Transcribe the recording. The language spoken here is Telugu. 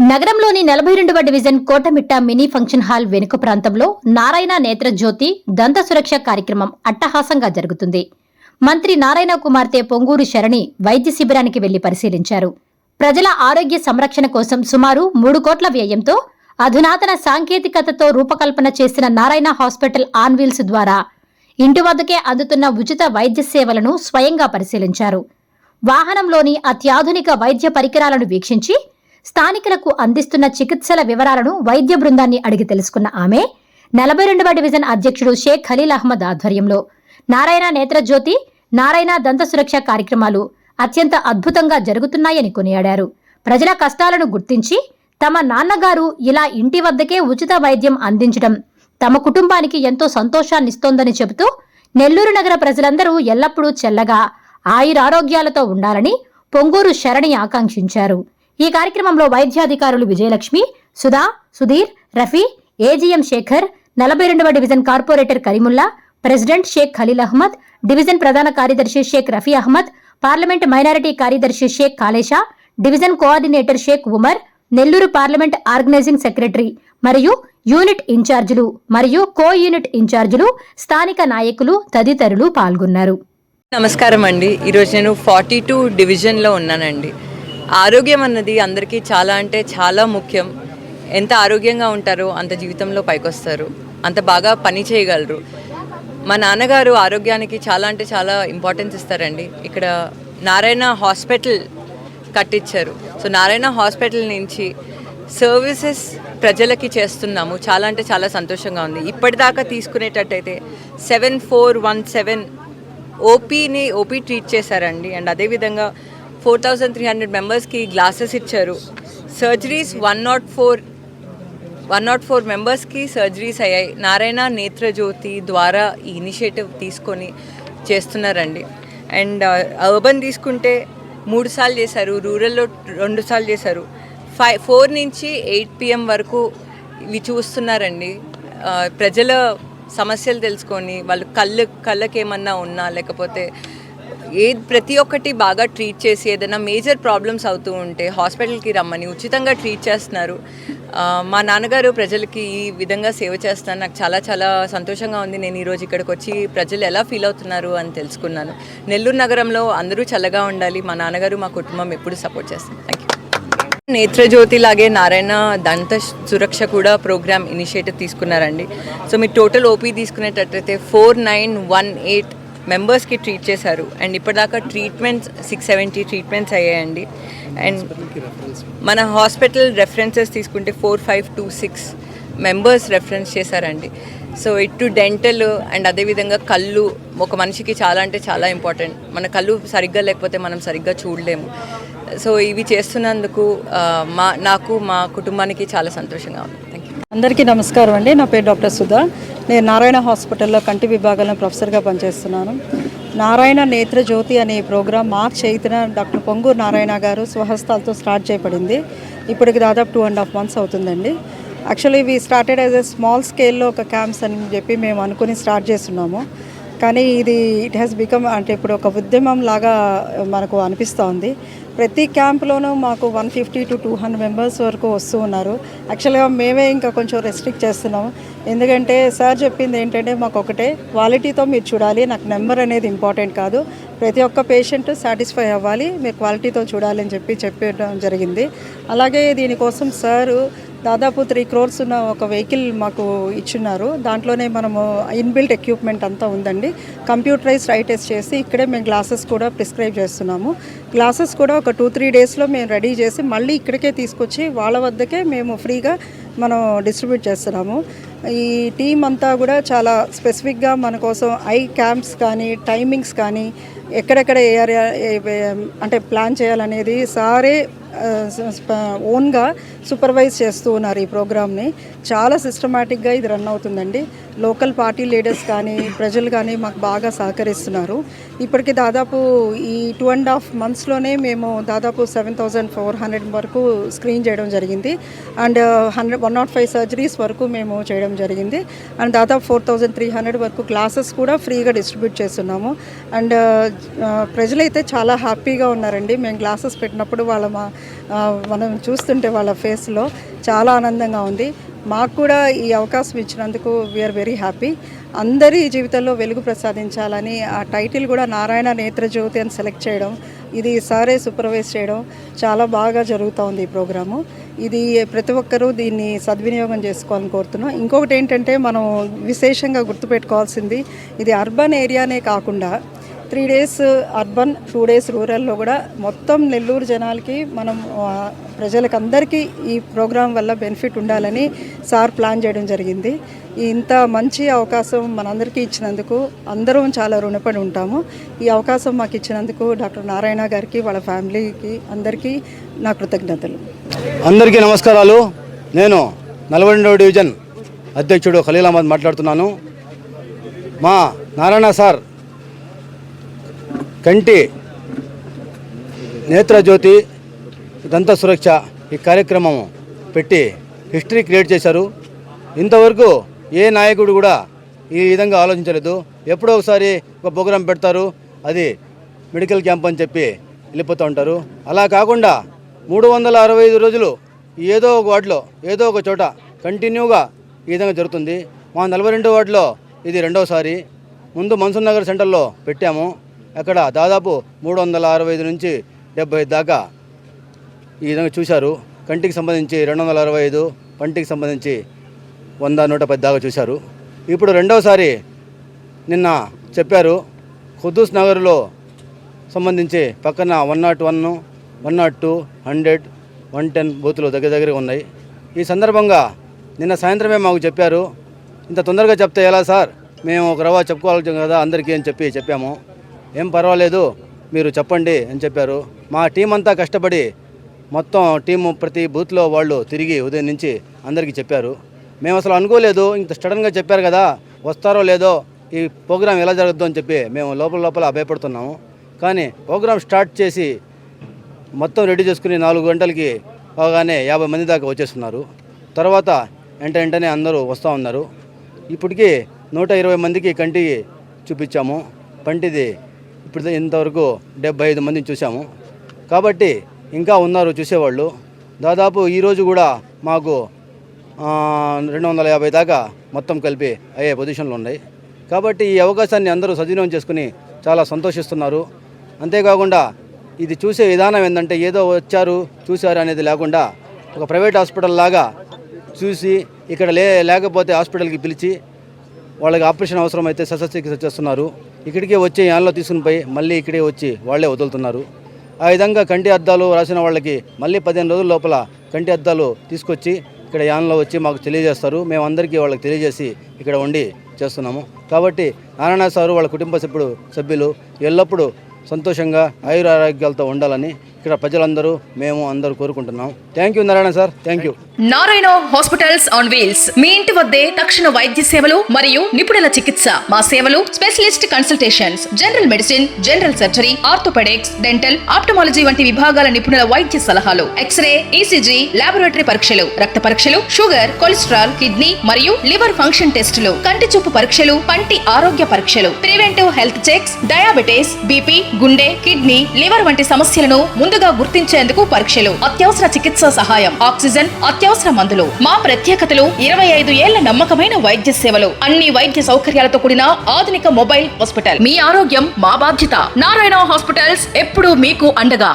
నగరంలోని 42వ division Kotamitta mini function hall వెనుక ప్రాంతంలో నారాయణ నేత్రజ్యోతి దంత సురక్ష కార్యక్రమం అట్టహాసంగా జరుగుతుంది. మంత్రి నారాయణ కుమార్తె పొంగూరు శరణి వైద్య శిబిరానికి వెళ్లి పరిశీలించారు. ప్రజల ఆరోగ్య సంరక్షణ కోసం సుమారు 3 కోట్ల వ్యయంతో అధునాతన సాంకేతికతతో రూపకల్పన చేసిన నారాయణ హాస్పిటల్ ఆన్ వీల్స్ ద్వారా ఇంటి వద్దకే అందుతున్న ఉచిత వైద్య సేవలను స్వయంగా పరిశీలించారు. వాహనంలోని అత్యాధునిక వైద్య పరికరాలను వీక్షించి స్థానికులకు అందిస్తున్న చికిత్సల వివరాలను వైద్య బృందాన్ని అడిగి తెలుసుకున్న ఆమె 42వ డివిజన్ అధ్యక్షుడు షేక్ ఖలీల్ అహ్మద్ ఆధ్వర్యంలో నారాయణ నేత్రజ్యోతి, నారాయణ దంత సురక్ష కార్యక్రమాలు అత్యంత అద్భుతంగా జరుగుతున్నాయని కొనియాడారు. ప్రజల కష్టాలను గుర్తించి తమ నాన్నగారు ఇలా ఇంటి వద్దకే ఉచిత వైద్యం అందించడం తమ కుటుంబానికి ఎంతో సంతోషాన్నిస్తోందని చెబుతూ నెల్లూరు నగర ప్రజలందరూ ఎల్లప్పుడూ చల్లగా ఆయురారోగ్యాలతో ఉండాలని పొంగూరు శరణి ఆకాంక్షించారు. ఈ కార్యక్రమంలో వైద్యాధికారులు విజయలక్ష్మి, సుధా, సుధీర్, రఫీ, ఏజీఎం శేఖర్, 42వ division corporator Kareemulla, president Sheikh Khaleel Ahmed, division ప్రధాన కార్యదర్శి షేక్ రఫీ అహ్మద్, పార్లమెంట్ మైనారిటీ కార్యదర్శి Sheikh Kalesha, division coordinator Sheikh Umar, Nellore parliament organising secretary మరియు యూనిట్ ఇన్ఛార్జీలు మరియు కో యూనిట్ ఇన్ఛార్జీలు, స్థానిక నాయకులు తదితరులు పాల్గొన్నారు. నమస్కారం అండి. ఈరోజు నేను 42 డివిజన్లో ఉన్నానండి. ఆరోగ్యం అన్నది అందరికీ చాలా అంటే చాలా ముఖ్యం. ఎంత ఆరోగ్యంగా ఉంటారో అంత జీవితంలో పైకొస్తారు, అంత బాగా పని చేయగలరు. మా నాన్నగారు ఆరోగ్యానికి చాలా అంటే చాలా ఇంపార్టెన్స్ ఇస్తారండి. ఇక్కడ నారాయణ హాస్పిటల్ కట్టించారు. సో నారాయణ హాస్పిటల్ నుంచి సర్వీసెస్ ప్రజలకి చేస్తున్నాము. చాలా అంటే చాలా సంతోషంగా ఉంది. ఇప్పటిదాకా తీసుకునేటట్టయితే 7417 ఓపీ ట్రీట్ చేశారండి. అండ్ అదేవిధంగా 4300 మెంబర్స్కి గ్లాసెస్ ఇచ్చారు. సర్జరీస్ 104 మెంబర్స్కి సర్జరీస్ అయ్యాయి. నారాయణ నేత్రజ్యోతి ద్వారా ఈ ఇనిషియేటివ్ తీసుకొని చేస్తున్నారండి. అండ్ అర్బన్ తీసుకుంటే 3 సార్లు చేశారు, రూరల్లో 2 సార్లు చేశారు. 4 నుంచి 8 PM వరకు ఇవి చూస్తున్నారండి. ప్రజల సమస్యలు తెలుసుకొని వాళ్ళు కళ్ళకి ఏమన్నా ఉన్నా లేకపోతే ప్రతి ఒక్కటి బాగా ట్రీట్ చేసి ఏదైనా మేజర్ ప్రాబ్లమ్స్ అవుతూ ఉంటే హాస్పిటల్కి రమ్మని ఉచితంగా ట్రీట్ చేస్తున్నారు. మా నాన్నగారు ప్రజలకి ఈ విధంగా సేవ చేస్తాను. నాకు చాలా చాలా సంతోషంగా ఉంది. నేను ఈరోజు ఇక్కడికి వచ్చి ప్రజలు ఎలా ఫీల్ అవుతున్నారు అని తెలుసుకున్నాను. నెల్లూరు నగరంలో అందరూ చల్లగా ఉండాలి. మా నాన్నగారు మా కుటుంబం ఎప్పుడు సపోర్ట్ చేస్తాను. Thank you. నేత్రజ్యోతి లాగే నారాయణ దంత సురక్ష కూడా ప్రోగ్రామ్ ఇనిషియేటివ్ తీసుకున్నారండి. సో మీరు టోటల్ ఓపీ తీసుకునేటట్టయితే 4918 మెంబర్స్కి ట్రీట్ చేశారు. అండ్ ఇప్పటిదాకా ట్రీట్మెంట్స్ 670 ట్రీట్మెంట్స్ అయ్యాయండి. అండ్ మన హాస్పిటల్ రెఫరెన్సెస్ తీసుకుంటే 4526 మెంబర్స్ రెఫరెన్స్ చేశారండి. సో ఇటు డెంటల్ అండ్ అదేవిధంగా కళ్ళు ఒక మనిషికి చాలా అంటే చాలా ఇంపార్టెంట్. మన కళ్ళు సరిగ్గా లేకపోతే మనం సరిగ్గా చూడలేము. సో ఇవి చేస్తున్నందుకు నాకు మా కుటుంబానికి చాలా సంతోషంగా ఉంది. Thank you. అందరికీ నమస్కారం అండి. నా పేరు డాక్టర్ సుధా. నేను నారాయణ హాస్పిటల్లో కంటి విభాగంలో ప్రొఫెసర్గా పనిచేస్తున్నాను. నారాయణ నేత్రజ్యోతి అనే ప్రోగ్రాం మార్చ్ 8న డాక్టర్ పొంగూరు నారాయణ గారు స్వహస్తాలతో స్టార్ట్ చేయబడింది. ఇప్పటికి దాదాపు 2.5 months అవుతుందండి. Actually we started as a small స్కేల్లో ఒక క్యాంప్స్ అని చెప్పి మేము అనుకుని స్టార్ట్ చేస్తున్నాము. కానీ ఇట్ హ్యాస్ బికమ్ అంటే ఇప్పుడు ఒక ఉద్యమం లాగా మనకు అనిపిస్తోంది. ప్రతి క్యాంప్లోనూ మాకు 150 to 200 మెంబర్స్ వరకు వస్తూ ఉన్నారు. యాక్చువల్గా మేమే ఇంకా కొంచెం రెస్ట్రిక్ట్ చేస్తున్నాము. ఎందుకంటే సార్ చెప్పింది ఏంటంటే మాకు ఒకటే, క్వాలిటీతో మీరు చూడాలి, నాకు నెంబర్ అనేది ఇంపార్టెంట్ కాదు, ప్రతి ఒక్క పేషెంట్ సాటిస్ఫై అవ్వాలి, మీరు క్వాలిటీతో చూడాలి అని చెప్పడం జరిగింది. అలాగే దీనికోసం సారు దాదాపు 3 crores ఉన్న ఒక వెహికల్ మాకు ఇచ్చున్నారు. దాంట్లోనే మనము ఇన్బిల్ట్ ఎక్విప్మెంట్ అంతా ఉందండి. కంప్యూటరైజ్ ఐ టెస్ట్ చేసి ఇక్కడే మేము గ్లాసెస్ కూడా ప్రిస్క్రైబ్ చేస్తున్నాము. గ్లాసెస్ కూడా ఒక 2-3 daysలో మేము రెడీ చేసి మళ్ళీ ఇక్కడికే తీసుకొచ్చి వాళ్ళ వద్దకే మేము ఫ్రీగా మనం డిస్ట్రిబ్యూట్ చేస్తున్నాము. ఈ టీం అంతా కూడా చాలా స్పెసిఫిక్గా మన కోసం ఐ క్యాంప్స్ కానీ టైమింగ్స్ కానీ ఎక్కడెక్కడ ఏరియా అంటే ప్లాన్ చేయాలనేది సారే ఓన్గా సూపర్వైజ్ చేస్తూ ఉన్నారు. ఈ ప్రోగ్రామ్ని చాలా సిస్టమేటిక్గా ఇది రన్ అవుతుందండి. లోకల్ పార్టీ లీడర్స్ కానీ ప్రజలు కానీ మాకు బాగా సహకరిస్తున్నారు. ఇప్పటికి దాదాపు ఈ 2.5 monthsలోనే మేము దాదాపు 7400 వరకు స్క్రీన్ చేయడం జరిగింది. అండ్ 105 సర్జరీస్ వరకు మేము చేయడం జరిగింది. అండ్ దాదాపు 4300 వరకు క్లాసెస్ కూడా ఫ్రీగా డిస్ట్రిబ్యూట్ చేస్తున్నాము. అండ్ ప్రజలైతే చాలా హ్యాపీగా ఉన్నారండి. మేము క్లాసెస్ పెట్టినప్పుడు వాళ్ళ మనం చూస్తుంటే వాళ్ళ ఫేస్లో చాలా ఆనందంగా ఉంది. మాకు కూడా ఈ అవకాశం ఇచ్చినందుకు వీఆర్ వెరీ హ్యాపీ. అందరి జీవితంలో వెలుగు ప్రసాదించాలని ఆ టైటిల్ కూడా నారాయణ నేత్రజ్యోతి అని సెలెక్ట్ చేయడం, ఇది సారే సూపర్వైజ్ చేయడం చాలా బాగా జరుగుతూ ఉంది ఈ ప్రోగ్రాము. ఇది ప్రతి ఒక్కరూ దీన్ని సద్వినియోగం చేసుకోవాలని కోరుతున్నాం. ఇంకొకటి ఏంటంటే మనం విశేషంగా గుర్తుపెట్టుకోవాల్సింది, ఇది అర్బన్ ఏరియానే కాకుండా 3 days అర్బన్ 2 days రూరల్లో కూడా మొత్తం నెల్లూరు జనాలకి మనం ప్రజలకు అందరికీ ఈ ప్రోగ్రాం వల్ల బెనిఫిట్ ఉండాలని సార్ ప్లాన్ చేయడం జరిగింది. ఇంత మంచి అవకాశం మనందరికీ ఇచ్చినందుకు అందరం చాలా రుణపడి ఉంటాము. ఈ అవకాశం మాకు ఇచ్చినందుకు డాక్టర్ నారాయణ గారికి, వాళ్ళ ఫ్యామిలీకి అందరికీ నా కృతజ్ఞతలు. అందరికీ నమస్కారాలు. నేను 42వ డివిజన్ అధ్యక్షుడు ఖలీల్ అహ్మద్ మాట్లాడుతున్నాను. మా నారాయణ సార్ కంటి నేత్రజ్యోతి దంత సురక్ష ఈ కార్యక్రమం పెట్టి హిస్టరీ క్రియేట్ చేశారు. ఇంతవరకు ఏ నాయకుడు కూడా ఈ విధంగా ఆలోచించలేదు. ఎప్పుడో ఒకసారి ఒక ప్రోగ్రాం పెడతారు, అది మెడికల్ క్యాంప్ అని చెప్పి వెళ్ళిపోతూ ఉంటారు. అలా కాకుండా 365 రోజులు ఏదో ఒక వార్డులో ఏదో ఒక చోట కంటిన్యూగా ఈ విధంగా జరుగుతుంది. మా 42 వార్డులో ఇది రెండవసారి. ముందు మన్సూర్ నగర్ సెంటర్లో పెట్టాము. అక్కడ దాదాపు 365 నుంచి 70 దాకా ఈ విధంగా చూశారు. కంటికి సంబంధించి 265, పంటికి సంబంధించి 100, 110 దాకా చూశారు. ఇప్పుడు రెండవసారి నిన్న చెప్పారు, ఖుద్దూస్ నగర్లో సంబంధించి పక్కన 101, 102, 100, 110 బూతులు దగ్గర ఉన్నాయి. ఈ సందర్భంగా నిన్న సాయంత్రమే మాకు చెప్పారు, ఇంత తొందరగా చెప్తే ఎలా సార్, మేము ఒక రవ్వ చెప్పుకోవాలి కదా అందరికీ అని చెప్పాము. ఏం పర్వాలేదు మీరు చెప్పండి అని చెప్పారు. మా టీం అంతా కష్టపడి మొత్తం టీము ప్రతి బూత్లో వాళ్ళు తిరిగి ఉదయం నుంచి అందరికీ చెప్పారు. మేము అసలు అనుకోలేదు, ఇంత సడన్గా చెప్పారు కదా, వస్తారో లేదో, ఈ ప్రోగ్రాం ఎలా జరుగుద్దో అని చెప్పి మేము లోపల భయపడుతున్నాము. కానీ ప్రోగ్రాం స్టార్ట్ చేసి మొత్తం రెడీ చేసుకుని 4 గంటలకి అవగానే 50 మంది దాకా వచ్చేస్తున్నారు. తర్వాత వెంటనే అందరూ వస్తూ ఉన్నారు. ఇప్పటికీ 120 మందికి కంటికి చూపించాము. పంటిది ఇప్పుడు ఇంతవరకు 75 మందిని చూసాము. కాబట్టి ఇంకా ఉన్నారు చూసేవాళ్ళు. దాదాపు ఈరోజు కూడా మాకు 250 దాకా మొత్తం కలిపి అయ్యే పొజిషన్లు ఉన్నాయి. కాబట్టి ఈ అవకాశాన్ని అందరూ సద్వినియోగం చేసుకుని చాలా సంతోషిస్తున్నారు. అంతేకాకుండా ఇది చూసే విధానం ఏంటంటే ఏదో వచ్చారు చూశారు అనేది లేకుండా ఒక ప్రైవేట్ హాస్పిటల్ లాగా చూసి ఇక్కడ లేకపోతే హాస్పిటల్కి పిలిచి వాళ్ళకి ఆపరేషన్ అవసరమైతే శస్త్రచికిత్స చేస్తున్నారు. ఇక్కడికే వచ్చి యాన్లో తీసుకుని పోయి మళ్ళీ ఇక్కడే వచ్చి వాళ్ళే వదులుతున్నారు. ఆ విధంగా కంటి అద్దాలు రాసిన వాళ్ళకి మళ్ళీ 15 రోజుల లోపల కంటి అద్దాలు తీసుకొచ్చి ఇక్కడ యాన్లో వచ్చి మాకు తెలియజేస్తారు. మేము అందరికీ వాళ్ళకి తెలియజేసి ఇక్కడ ఉండి చేస్తున్నాము. కాబట్టి నారాయణ సారు వాళ్ళ కుటుంబ సభ్యులు ఎల్లప్పుడూ సంతోషంగా ఆయురారోగ్యాలతో ఉండాలని ఇక్కడ ప్రజలందరూ మేము అందరూ కోరుకుంటున్నాం. Thank you Narayana sir, thank you. Narayana hospitals on wheels. మీ ఇంటి వద్దే తక్షణ వైద్య సేవలు మరియు నిపుణుల చికిత్స. మా సేవలు specialist consultations, general medicine, general surgery, orthopaedics, dental, ophthalmology వంటి విభాగాల నిపుణుల వైద్య సలహాలు, ఎక్స్రే, ఈసీజీ, లాబొరేటరీ పరీక్షలు, రక్త పరీక్షలు, షుగర్, కొలెస్ట్రాల్, కిడ్నీ మరియు లివర్ ఫంక్షన్ టెస్టులు, కంటి చూపు పరీక్షలు, పంటి ఆరోగ్య పరీక్షలు, preventive health checks, diabetes, BP, గుండె, కిడ్నీ, లివర్ వంటి సమస్యలను ముందుగా గుర్తించేందుకు పరీక్షలు, అత్యవసర చికిత్సా సహాయం, ఆక్సిజన్, అత్యవసర మందులు. మా ప్రత్యేకతలు 25 ఏళ్ల నమ్మకమైన వైద్య సేవలు, అన్ని వైద్య సౌకర్యాలతో కూడిన ఆధునిక మొబైల్ హాస్పిటల్. మీ ఆరోగ్యం మా బాధ్యత. నారాయణ హాస్పిటల్స్ ఎప్పుడూ మీకు అండగా.